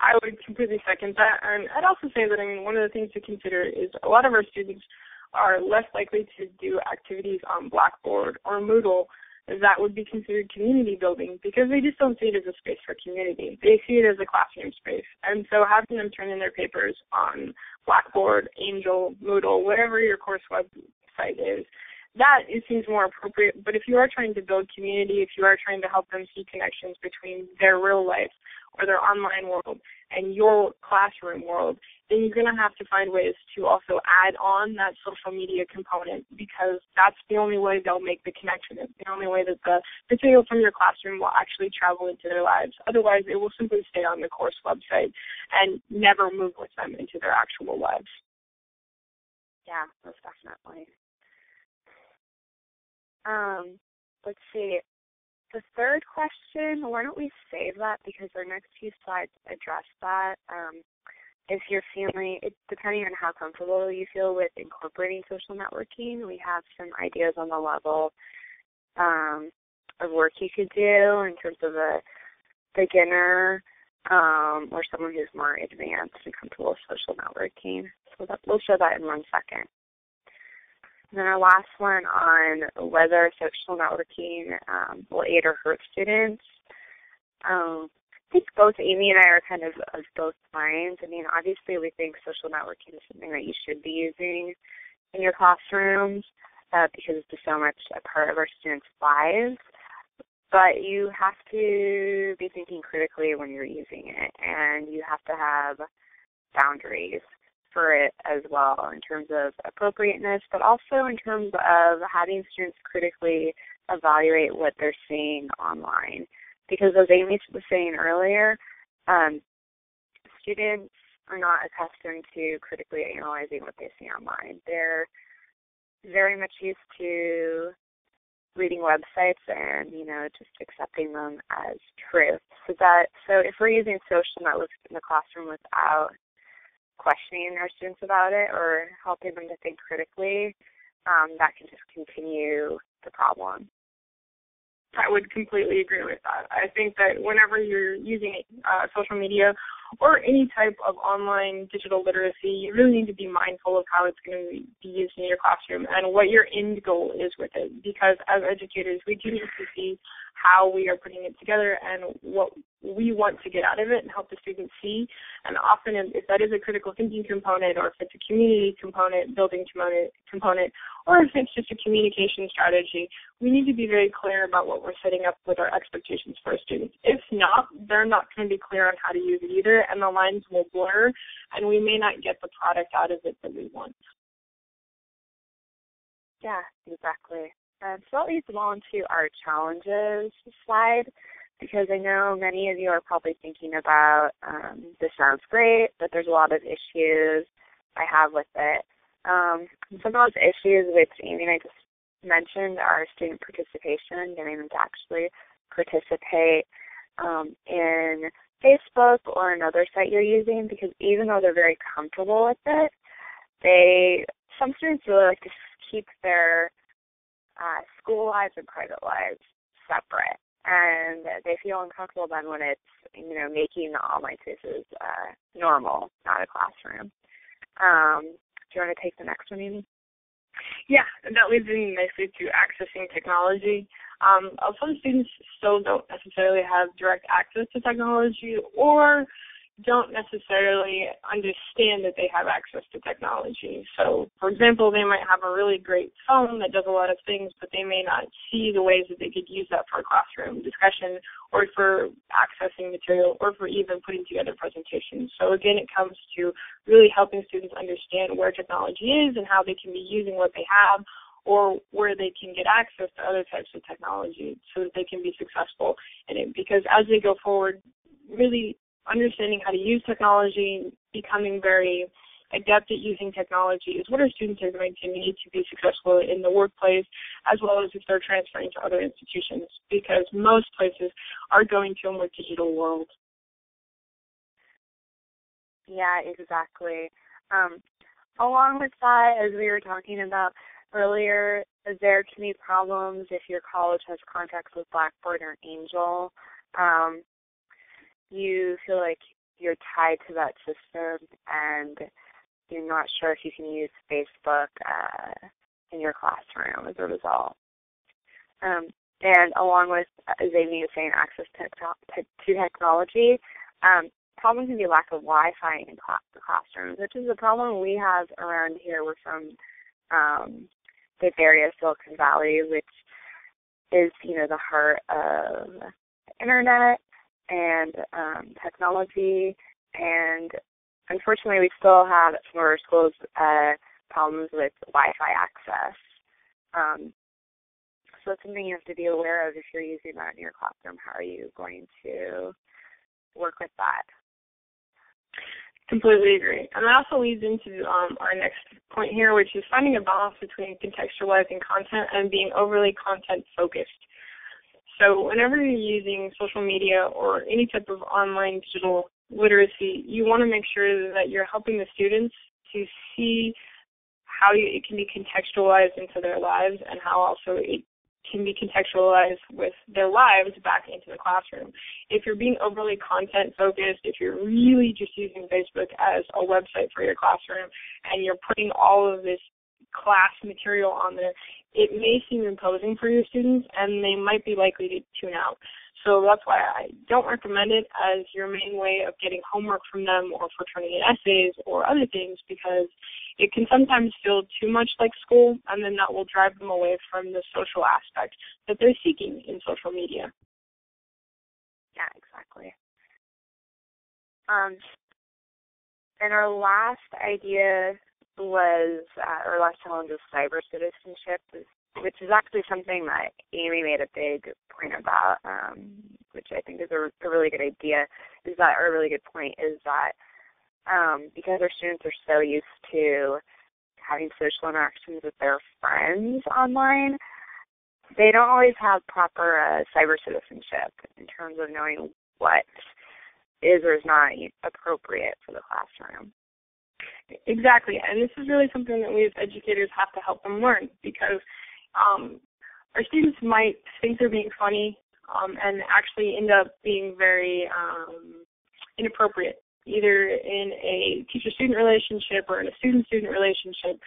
I would completely second that. And I'd also say that, one of the things to consider is a lot of our students are less likely to do activities on Blackboard or Moodle that would be considered community building, because they just don't see it as a space for community. They see it as a classroom space. And so having them turn in their papers on Blackboard, Angel, Moodle, whatever your course website is, it seems more appropriate. But if you are trying to build community, if you are trying to help them see connections between their real life or their online world and your classroom world, then you're going to have to find ways to also add on that social media component, because that's the only way they'll make the connection. It's the only way that the material from your classroom will actually travel into their lives. Otherwise, it will simply stay on the course website and never move with them into their actual lives. Yeah, most definitely. Let's see. The third question, why don't we save that because our next few slides address that. If you're feeling, depending on how comfortable you feel with incorporating social networking, we have some ideas on the level of work you could do in terms of a beginner or someone who's more advanced and comfortable with social networking. So we'll show that in 1 second. And then our last one on whether social networking will aid or hurt students. I think both Amy and I are kind of both minds. I mean, obviously we think social networking is something that you should be using in your classrooms because it's just so much a part of our students' lives. But you have to be thinking critically when you're using it, and you have to have boundaries for it as well in terms of appropriateness, but also in terms of having students critically evaluate what they're seeing online. Because as Amy was saying earlier, students are not accustomed to critically analyzing what they see online. They're very much used to reading websites and, just accepting them as truth. So if we're using social networks in the classroom without questioning our students about it or helping them to think critically, that can just continue the problem. I would completely agree with that. I think that whenever you're using social media or any type of online digital literacy, you really need to be mindful of how it's going to be used in your classroom and what your end goal is with it. Because as educators, we do need to see how we are putting it together and what we want to get out of it and help the students see. And often if that is a critical thinking component or if it's a community component, building component, or if it's just a communication strategy, we need to be very clear about what we're setting up with our expectations for our students. If not, they're not going to be clear on how to use it either, and the lines will blur, and we may not get the product out of it that we want. Yeah, exactly. So that leads along to our challenges slide, because I know many of you are probably thinking about, this sounds great, but there's a lot of issues I have with it. Some of those issues which Amy and I just mentioned are student participation, getting them to actually participate in Facebook or another site you're using, because even though they're very comfortable with it, some students really like to keep their school lives and private lives separate, and they feel uncomfortable then when it's, making the online spaces normal, not a classroom. Do you want to take the next one, Amy? Yeah, that leads me nicely to accessing technology. Some students still don't necessarily have direct access to technology or don't necessarily understand that they have access to technology. So, for example, they might have a really great phone that does a lot of things, but they may not see the ways that they could use that for a classroom discussion or for accessing material or for even putting together presentations. So, again, it comes to really helping students understand where technology is and how they can be using what they have, or where they can get access to other types of technology so that they can be successful in it. Because as they go forward, really understanding how to use technology, becoming very adept at using technology is what our students are going to need to be successful in the workplace, as well as if they're transferring to other institutions, because most places are going to a more digital world. Yeah, exactly. Along with that, as we were talking about earlier, there can be problems if your college has contracts with Blackboard or Angel. You feel like you're tied to that system and you're not sure if you can use Facebook in your classroom as a result. And along with, as Amy was saying, access to technology, problem can be lack of Wi-Fi in the classrooms, which is a problem we have around here. We're from the area, Silicon Valley, which is, the heart of the internet and technology, and unfortunately we still have at some of our schools problems with Wi-Fi access. So it's something you have to be aware of if you're using that in your classroom. How are you going to work with that? Completely agree. And that also leads into our next point here, which is finding a balance between contextualizing content and being overly content-focused. So whenever you're using social media or any type of online digital literacy, you want to make sure that you're helping the students to see how it can be contextualized into their lives and how also it can be contextualized with their lives back into the classroom. If you're being overly content-focused, if you're really just using Facebook as a website for your classroom and you're putting all of this class material on there, it may seem imposing for your students and they might be likely to tune out. So that's why I don't recommend it as your main way of getting homework from them or for turning in essays or other things, because it can sometimes feel too much like school, and then that will drive them away from the social aspect that they're seeking in social media. Yeah, exactly. And our last idea was, our last challenge was cyber citizenship, which is actually something that Amy made a big point about, which I think is a really good idea, or a really good point, is that because our students are so used to having social interactions with their friends online, they don't always have proper cyber citizenship in terms of knowing what is or is not appropriate for the classroom. Exactly, and this is really something that we as educators have to help them learn, because our students might think they're being funny and actually end up being very inappropriate, either in a teacher-student relationship or in a student-student relationship.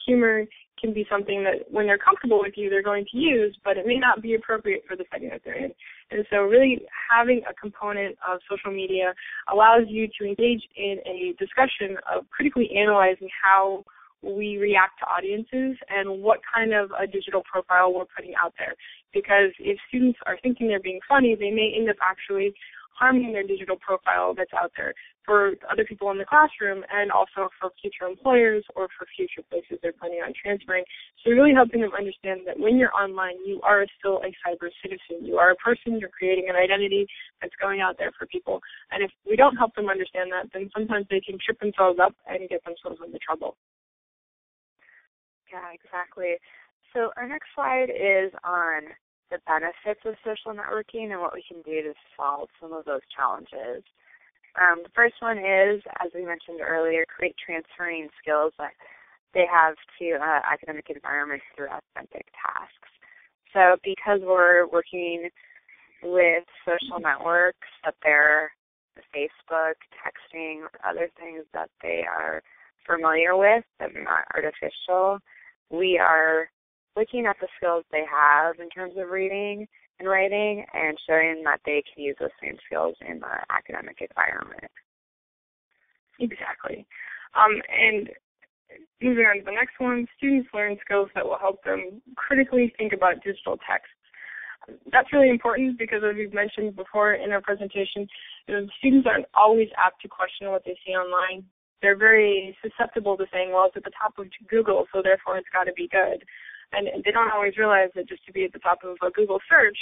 Humor can be something that when they're comfortable with you, they're going to use, but it may not be appropriate for the setting that they're in. And so really having a component of social media allows you to engage in a discussion of critically analyzing how we react to audiences and what kind of a digital profile we're putting out there. Because if students are thinking they're being funny, they may end up actually harming their digital profile that's out there for other people in the classroom and also for future employers or for future places they're planning on transferring. So really helping them understand that when you're online, you are still a cyber citizen. You are a person, you're creating an identity that's going out there for people. And if we don't help them understand that, then sometimes they can trip themselves up and get themselves into trouble. Yeah, exactly. So our next slide is on the benefits of social networking and what we can do to solve some of those challenges. The first one is, as we mentioned earlier, create transferring skills that they have to academic environments through authentic tasks. So because we're working with social networks, that they're Facebook, texting, or other things that they are familiar with that are not artificial, we are looking at the skills they have in terms of reading and writing and showing that they can use those same skills in the academic environment. Exactly. And moving on to the next one, students learn skills that will help them critically think about digital texts. That's really important because, as we've mentioned before in our presentation, students aren't always apt to question what they see online. They're very susceptible to saying, well, it's at the top of Google, so therefore it's got to be good. And they don't always realize that just to be at the top of a Google search,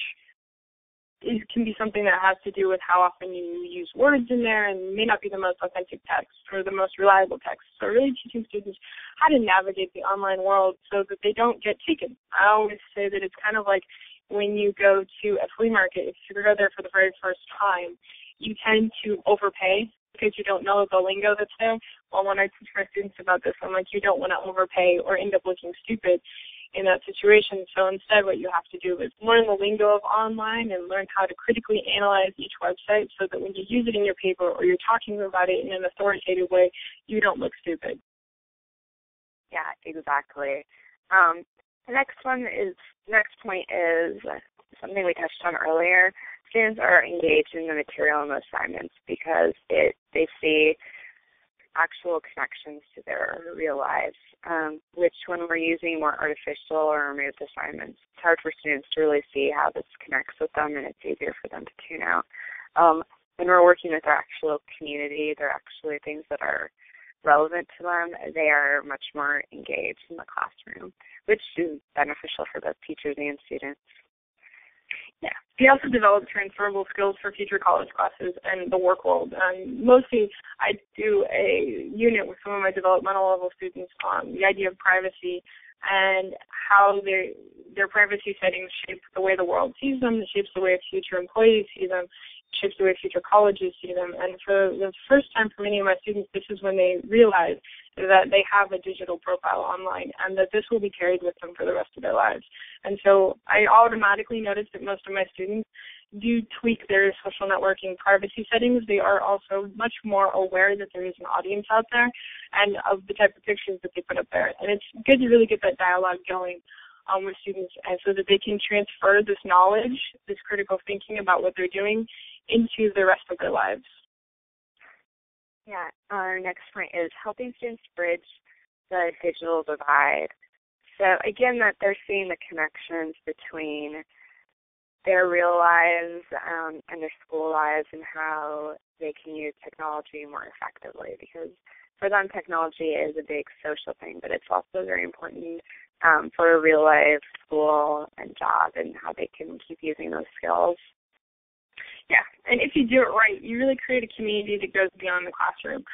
it can be something that has to do with how often you use words in there and may not be the most authentic text or the most reliable text. So really teaching students how to navigate the online world so that they don't get taken. I always say that it's kind of like when you go to a flea market. If you go there for the very first time, you tend to overpay because you don't know the lingo that's there. Well, when I teach my students about this, I'm like, you don't want to overpay or end up looking stupid in that situation. So instead what you have to do is learn the lingo of online and learn how to critically analyze each website so that when you use it in your paper or you're talking about it in an authoritative way, you don't look stupid. Yeah, exactly. The next point is something we touched on earlier. Students are engaged in the material and the assignments because they see actual connections to their real lives, which when we're using more artificial or removed assignments, it's hard for students to really see how this connects with them, and it's easier for them to tune out. When we're working with their actual community, they're actually things that are relevant to them, they are much more engaged in the classroom, which is beneficial for both teachers and students. Yeah. We also develop transferable skills for future college classes and the work world. Mostly, I do a unit with some of my developmental level students on the idea of privacy and how their privacy settings shape the way the world sees them, it shapes the way future employees see them, shapes the way future colleges see them. And for the first time for many of my students, this is when they realize that they have a digital profile online and that this will be carried with them for the rest of their lives. And so I automatically notice that most of my students do tweak their social networking privacy settings. They are also much more aware that there is an audience out there and of the type of pictures that they put up there. And it's good to really get that dialogue going with students, and so that they can transfer this knowledge, this critical thinking about what they're doing into the rest of their lives. Yeah, our next point is helping students bridge the digital divide. So again, that they're seeing the connections between their real lives and their school lives and how they can use technology more effectively, because for them technology is a big social thing, but it's also very important for a real life school and job and how they can keep using those skills. Yeah, and if you do it right, you really create a community that goes beyond the classroom.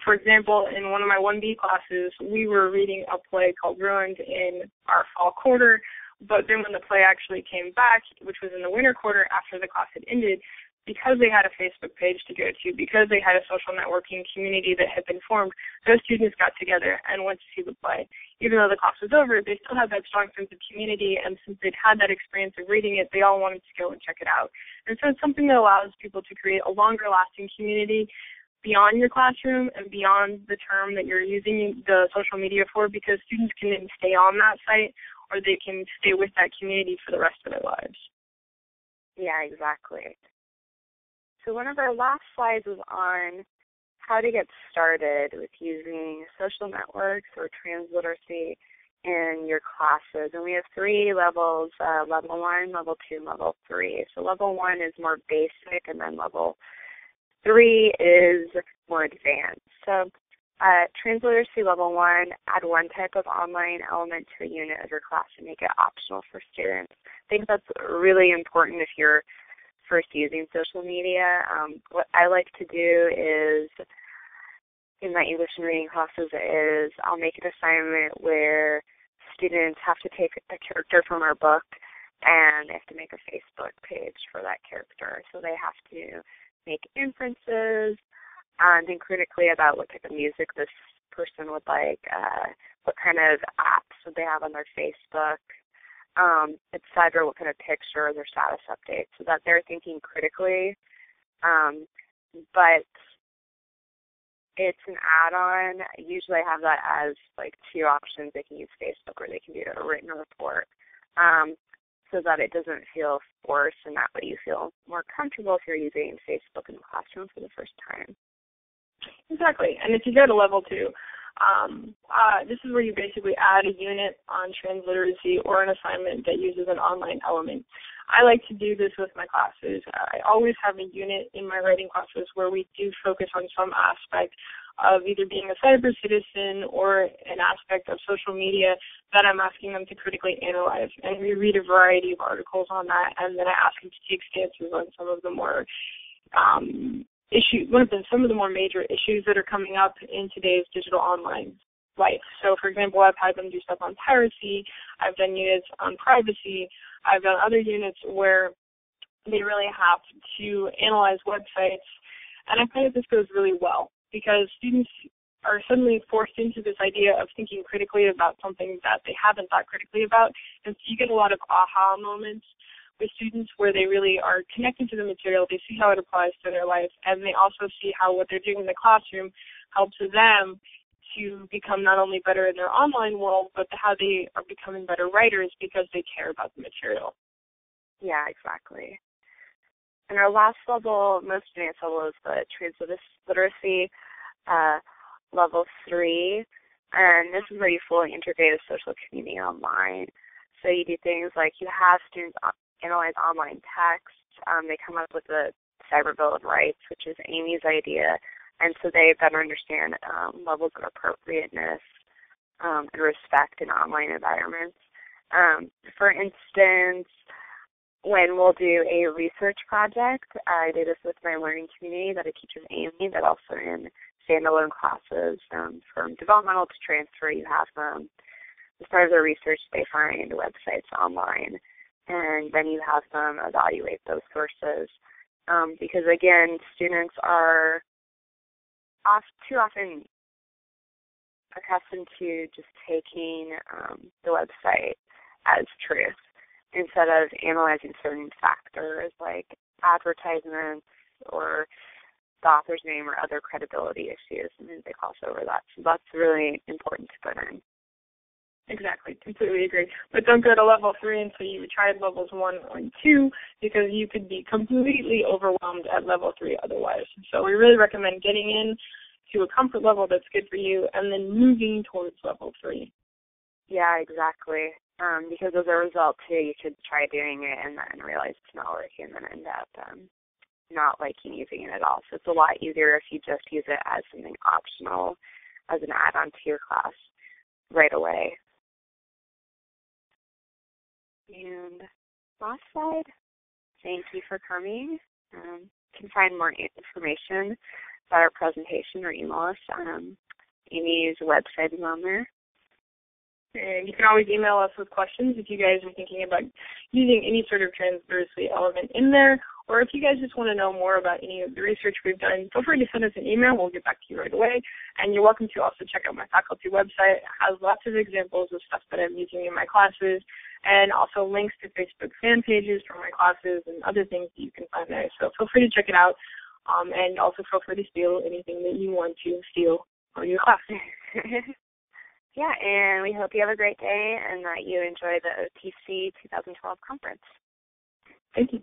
For example, in one of my 1B classes, we were reading a play called Ruined in our fall quarter, but then when the play actually came back, which was in the winter quarter after the class had ended, because they had a Facebook page to go to, because they had a social networking community that had been formed, those students got together and went to see the play. Even though the class was over, they still had that strong sense of community, and since they'd had that experience of reading it, they all wanted to go and check it out. And so it's something that allows people to create a longer-lasting community beyond your classroom and beyond the term that you're using the social media for, because students can then stay on that site or they can stay with that community for the rest of their lives. Yeah, exactly. So one of our last slides was on how to get started with using social networks or transliteracy in your classes. And we have 3 levels, level 1, level 2, level 3. So level 1 is more basic, and then level 3 is more advanced. So transliteracy level 1, add one type of online element to a unit of your class and make it optional for students. I think that's really important if you're first using social media. What I like to do is, in my English and reading classes, is I'll make an assignment where students have to take a character from our book and they have to make a Facebook page for that character. So they have to make inferences, think critically about what type of music this person would like, what kind of apps would they have on their Facebook, etc., what kind of picture, their status updates, so that they're thinking critically. But it's an add-on. Usually I have that as like 2 options. They can use Facebook or they can do a written report, so that it doesn't feel forced, and that way you feel more comfortable if you're using Facebook in the classroom for the first time. Exactly. And if you go to level 2, this is where you basically add a unit on transliteracy or an assignment that uses an online element. I like to do this with my classes. I always have a unit in my writing classes where we do focus on some aspect of either being a cyber citizen or an aspect of social media that I'm asking them to critically analyze. And we read a variety of articles on that, and then I ask them to take stances on some of the more some of the more major issues that are coming up in today's digital online life. So, for example, I've had them do stuff on piracy. I've done units on privacy. I've done other units where they really have to analyze websites. And I find that this goes really well because students are suddenly forced into this idea of thinking critically about something that they haven't thought critically about. And so you get a lot of aha moments with students where they really are connected to the material, they see how it applies to their life, and they also see how what they're doing in the classroom helps them to become not only better in their online world, but how they are becoming better writers because they care about the material. Yeah, exactly. And our last level, most advanced level, is the transliteracy level 3, and this is where you fully integrate a social community online. So you do things like you have students analyze online text. They come up with the Cyber Bill of Rights, which is Amy's idea, and so they better understand levels of appropriateness and respect in online environments. For instance, when we'll do a research project. I do this with my learning community that I teach with Amy, but also in standalone classes from developmental to transfer. You have them as part of their research. They find websites online, and then you have them evaluate those sources. Because again, students are too often accustomed to just taking the website as truth instead of analyzing certain factors like advertisements or the author's name or other credibility issues, and then they gloss over that. So that's really important to put in. Exactly, completely agree. But don't go to level 3 until you try levels 1 and 2, because you could be completely overwhelmed at level 3 otherwise. So we really recommend getting in to a comfort level that's good for you and then moving towards level 3. Yeah, exactly. Because as a result, too, you could try doing it and then realize it's not working and then end up not liking using it at all. So it's a lot easier if you just use it as something optional, as an add-on to your class right away. And last slide, thank you for coming. You can find more information about our presentation or email us. Amy's website is on there. And you can always email us with questions if you guys are thinking about using any sort of transversely element in there, or if you guys just want to know more about any of the research we've done, feel free to send us an email. We'll get back to you right away. And you're welcome to also check out my faculty website. It has lots of examples of stuff that I'm using in my classes, and also links to Facebook fan pages for my classes and other things that you can find there. So feel free to check it out, and also feel free to steal anything that you want to steal for your class. Yeah, and we hope you have a great day and that you enjoy the OTC 2012 conference. Thank you.